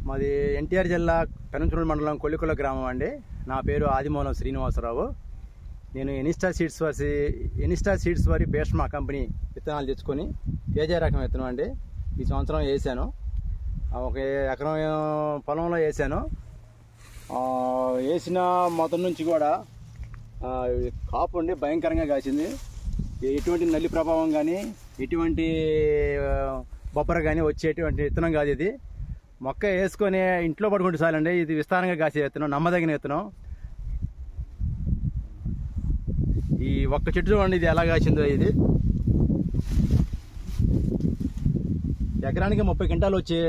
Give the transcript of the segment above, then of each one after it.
మాది ఎన్టీఆర్ జిల్లా పెనంచూరు మండలం కొల్లికొల్ల గ్రామం అండి. నా పేరు ఆదిమూలం శ్రీనివాసరావు. నేను ఎనిస్టా సీడ్స్ వారి భీష్మ కంపెనీ విత్తనాలు తెచ్చుకొని కేజీ రకం విత్తనం అండి ఈ సంవత్సరం వేసాను. ఒక ఎకరం పొలంలో వేసాను. వేసిన మొదటి నుంచి కూడా కాపు అండి భయంకరంగా కాసింది. ఎటువంటి నల్లి ప్రభావం కానీ ఎటువంటి బొబ్బర కానీ వచ్చేటువంటి విత్తనం కాదు ఇది. మొక్క వేసుకొని ఇంట్లో పడుకుంటే చాలండి. ఇది విస్తారంగా కాసే విత్తనం, నమ్మదగిన విత్తనం. ఈ ఒక్క చెట్టు చూడండి ఇది ఎలా కాసిందో. ఇది ఎకరానికి 30 క్వింటాలు వచ్చే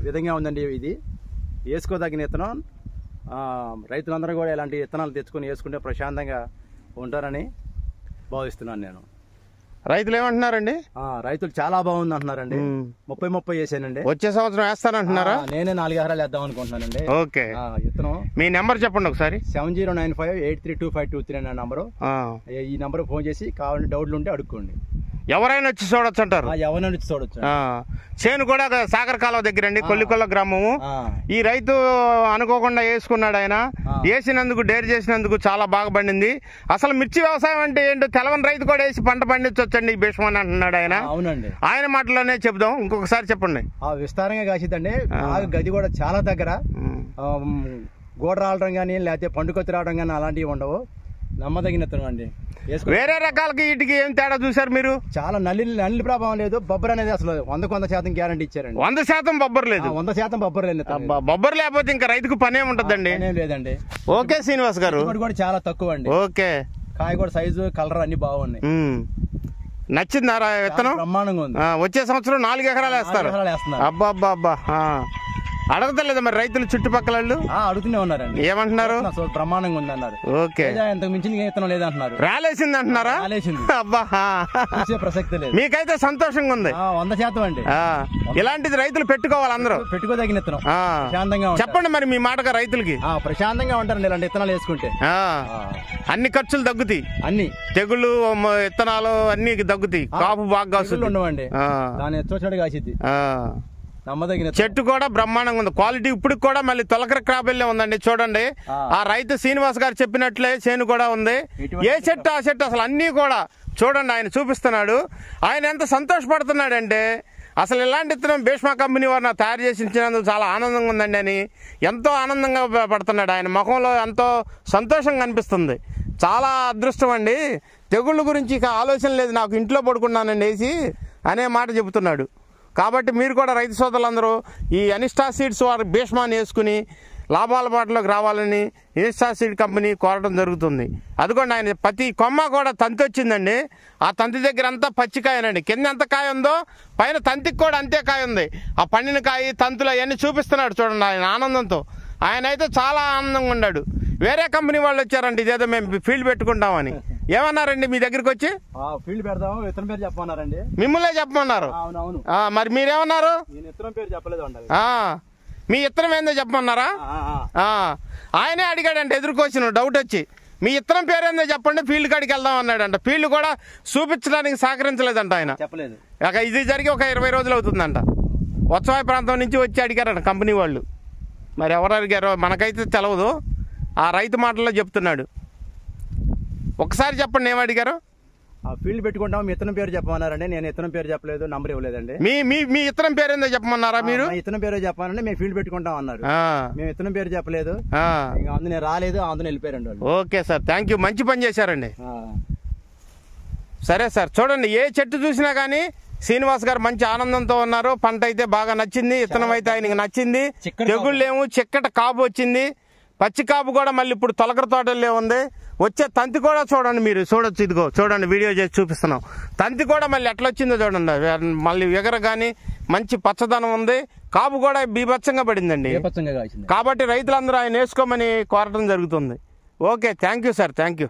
విధంగా ఉందండి. ఇది వేసుకోదగిన విత్తనం. రైతులందరూ కూడా ఇలాంటి విత్తనాలు తెచ్చుకొని వేసుకుంటే ప్రశాంతంగా ఉంటారని భావిస్తున్నాను నేను. రైతులు ఏమంటున్నారండి? రైతులు చాలా బాగుంది అంటున్నారండి. 30 వేసానండి. వచ్చే సంవత్సరం వేస్తానంటున్నారా? నేనే 4 ఎకరాలు వేద్దాం అనుకుంటున్నానండి. ఓకే, విత్తనం మీ నెంబర్ చెప్పండి ఒకసారి. 7095832523 అనే నంబరు. ఈ నంబర్ ఫోన్ చేసి కావాలంటే డౌట్లు ఉంటే అడుక్కోండి. ఎవరైనా వచ్చి చూడొచ్చు అంటారు? ఎవరైనా వచ్చి చూడొచ్చు. చేను కూడా సాగర్ కాలువ దగ్గర అండి, కొల్లికొల్ల గ్రామము. ఈ రైతు అనుకోకుండా వేసుకున్నాడు. ఆయన వేసినందుకు, డేర్ చేసినందుకు చాలా బాగా పండింది. అసలు మిర్చి వ్యవసాయం అంటే ఏంటో తెలవని రైతు కూడా వేసి పంట పండించవచ్చండి ఈ భీష్మ అని అంటున్నాడు ఆయన. అవునండి, ఆయన మాటలోనే చెప్దాం. ఇంకొకసారి చెప్పండి. విస్తారంగా కాసిద్దండి. గది కూడా చాలా దగ్గర గోడ రావడం కానీ లేకపోతే పండుకొత్తి రావడం కానీ అలాంటివి ఉండవు. నమ్మదగిన విత్తనం అండి. వేరే రకాలకి వీటికి ఏం తేడా చూసారు మీరు? చాలా నల్లి ప్రభావం లేదు. బొబ్బర్ అనేది అసలు 100% గ్యారంటీ ఇచ్చారండి. 100% బొబ్బర్ లేదు. 100% బొబ్బర్ లేదు. బొబ్బర్ లేకపోతే ఇంకా రైతుకు పనే ఉంటదండి. లేదండి. ఓకే శ్రీనివాస్ గారు, కూడా చాలా తక్కువ అండి. ఓకే, కాయ కూడా సైజు, కలర్ అన్ని బాగున్నాయి. నచ్చిందారా విత్తనం? బ్రహ్మాండంగా ఉంది. వచ్చే సంవత్సరం 4 ఎకరాలు వేస్తారు. అబ్బా అబ్బా అబ్బా. అడగతలేదా మరి రైతులు చుట్టుపక్కల? అడుగుతూనే ఉన్నారండి. ఏమంటున్నారు? బ్రహ్మాండంగా ఉంది అన్నారు. ఓకే, ఇంతకు మించిన విత్తనం లేదంటున్నారు. రాలేసింది అంటున్నారా? అబ్బా, ప్రసక్తి లేదు. మీకైతే సంతోషంగా ఉంది. 100% అండి. ఇలాంటిది రైతులు పెట్టుకోవాలి, అందరూ పెట్టుకోదగిన విత్తనం. ప్రశాంతంగా చెప్పండి మరి మీ మాటగా రైతులకి. ప్రశాంతంగా ఉంటారండి ఇలాంటి విత్తనాలు వేసుకుంటే. అన్ని ఖర్చులు తగ్గుతాయి, అన్ని తెగుళ్ళు, విత్తనాలు అన్ని తగ్గుతాయి. కాపు బాగా ఉండవండి. దాని చూసినట్టు కాసిద్ది. చెట్టు కూడా బ్రహ్మాండంగా ఉంది. క్వాలిటీ ఇప్పటికి కూడా మళ్ళీ తొలకర క్రాప్ వెళ్ళే ఉందండి. చూడండి, ఆ రైతు శ్రీనివాస్ గారు చెప్పినట్లే చేను కూడా ఉంది. ఏ చెట్టు ఆ చెట్టు అసలు అన్నీ కూడా చూడండి ఆయన చూపిస్తున్నాడు. ఆయన ఎంత సంతోషపడుతున్నాడంటే అసలు ఇలాంటి విత్తనం భీష్మ కంపెనీ వారు నాకు తయారు చేసి ఇచ్చినందుకు చాలా ఆనందంగా ఉందండి అని ఎంతో ఆనందంగా పడుతున్నాడు. ఆయన ముఖంలో ఎంతో సంతోషంగా అనిపిస్తుంది. చాలా అదృష్టం అండి. తెగుళ్ళ గురించి ఇక ఆలోచన లేదు నాకు, ఇంట్లో పడుకున్నానండి వేసి అనే మాట చెబుతున్నాడు. కాబట్టి మీరు కూడా రైతు సోదరులందరూ ఈ ఎనిస్టా సీడ్స్ వారి భీష్మాన్ని వేసుకుని లాభాల బాటలోకి రావాలని ఎనిస్టా సీడ్ కంపెనీ కోరడం జరుగుతుంది. అదిగోండి ఆయన ప్రతి కొమ్మ కూడా తంతి వచ్చిందండి. ఆ తంతి దగ్గర అంతా పచ్చికాయనండి. కింద ఎంత కాయ ఉందో పైన తంతికి కూడా అంతే కాయ ఉంది. ఆ పండిన కాయ, తంతులు అవన్నీ చూపిస్తున్నాడు చూడండి ఆయన ఆనందంతో. ఆయన అయితే చాలా ఆనందంగా ఉన్నాడు. వేరే కంపెనీ వాళ్ళు వచ్చారండి, ఇదేదో మేము ఫీల్డ్ పెట్టుకుంటామని. ఏమన్నారండి మీ దగ్గరికి వచ్చి? ఫీల్డ్ పెడదాము, విత్తనం పేరు చెప్పమన్నారండి. మిమ్మల్నే చెప్పమన్నారు. మరి మీరేమన్నారు? విత్తనం పేరు చెప్పలేదు. మీ విత్తనం ఏందో చెప్పమన్నారా? ఆయనే అడిగాడంటే ఎదుర్కొచ్చిన డౌట్ వచ్చి, మీ విత్తనం పేరు ఏందో చెప్పండి, ఫీల్డ్ కాడికి వెళ్దాం అన్నాడంట. ఫీల్డ్ కూడా చూపించడానికి సహకరించలేదంట ఆయన. చెప్పలేదు. ఇది జరిగి ఒక 20 రోజులు అవుతుందంట. ఉత్సవాయ ప్రాంతం నుంచి వచ్చి అడిగారంట కంపెనీ వాళ్ళు. మరి ఎవరు అడిగారో మనకైతే తెలవదు. ఆ రైతు మాటల్లో చెప్తున్నాడు. ఒకసారి చెప్పండి ఏమడిగారు? ఫీల్డ్ పెట్టుకుంటాం, మీ ఇత్తనం పేరు చెప్పమన్నారండి. నేను ఇత్తనం పేరు చెప్పలేదు, నంబర్ ఇవ్వలేదండి. మీ ఇత్తనం పేరు ఏందో చెప్పమన్నారా మీరు? ఇత్తనం పేరు చెప్పానండి, మేము ఫీల్డ్ పెట్టుకుంటాం అన్నారు. మేము ఇత్తనం పేరు చెప్పలేదు, అందులో రాలేదు, అందులో వెళ్ళిపోయారండి వాళ్ళు. ఓకే సార్, థ్యాంక్ యూ, మంచి పని చేశారండి. సరే సార్, చూడండి ఏ చెట్టు చూసినా కానీ శ్రీనివాస్ గారు మంచి ఆనందంతో ఉన్నారు. పంట అయితే బాగా నచ్చింది, విత్తనం అయితే ఆయనకి నచ్చింది. తెగుళ్ళేమో చిక్కట కాపు వచ్చింది. పచ్చి కాపు కూడా మళ్ళీ ఇప్పుడు తొలకర తోటల్లో ఉంది. వచ్చే తంతి కూడా చూడండి, మీరు చూడొచ్చు. ఇదిగో చూడండి, వీడియో చేసి చూపిస్తున్నాం. తంతి కూడా మళ్ళీ ఎట్లా వచ్చిందో చూడండి. మళ్ళీ ఎగర కానీ మంచి పచ్చదనం ఉంది. కాపు కూడా బీభత్సంగా పడిందండి. కాబట్టి రైతులందరూ ఆయన వేసుకోమని కోరటం జరుగుతుంది. Okay, thank you sir, thank you.